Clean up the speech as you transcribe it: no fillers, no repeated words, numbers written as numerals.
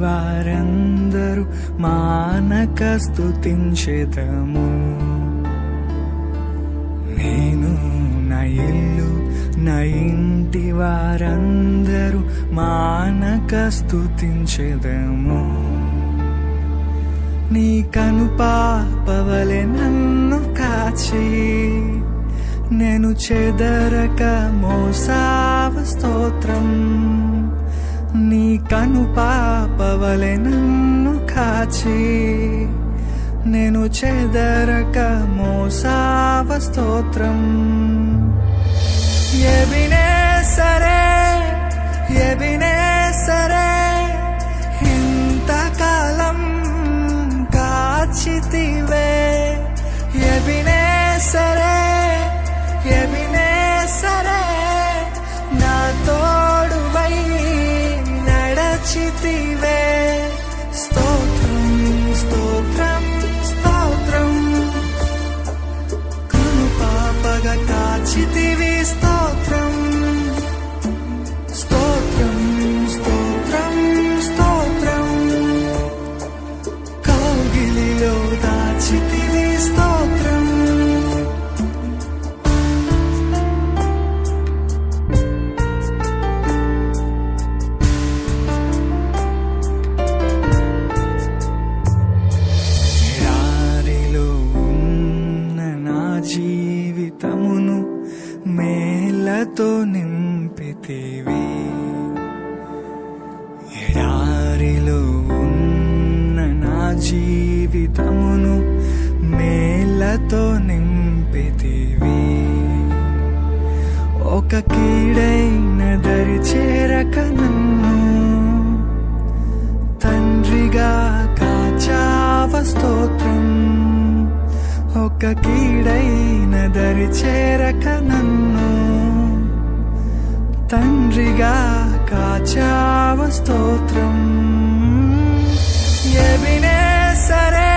వారందరూ మానక స్తుతించెదము. నేను నా ఇల్లు నా ఇంటి వారందరూ మానక స్తుతించెదము. నీ కనుపాపవలె నన్ను కాచి నేను చెదరక మోసావ స్తోత్రం. నీ కనుపాపవలె నన్ను కాచి నేను చెదరక మోసావ స్తోత్రం. ఎబినేసరే ఎబినేసరే ఇంతకాలం కాచితివే. ఎబినేసరే ఎబినేసరే నా తోడువై నడచితివే. స్తోత్రం స్తోత్రం స్తోత్రం కనుపాపగా కాచితివి. స్తోత్రం స్తోత్రం స్తోత్రం స్తోత్రం కౌగిలిలో దాచితివి. స్తోత్రం ఎడారిలో ఉన్న నా జీవితమును మేలతో నింపితివి. ఎడారిలో ఉన్న నా జీవితమును మేలతో నింపితివి. ఒక కీడైన దరి చేరక నన్ను తండ్రిగా కాచావ. స్తోత్రం ఒక కీడైన దరి చేరక నన్ను తండ్రిగా కాచావ. స్తోత్రం ఎబినేసరే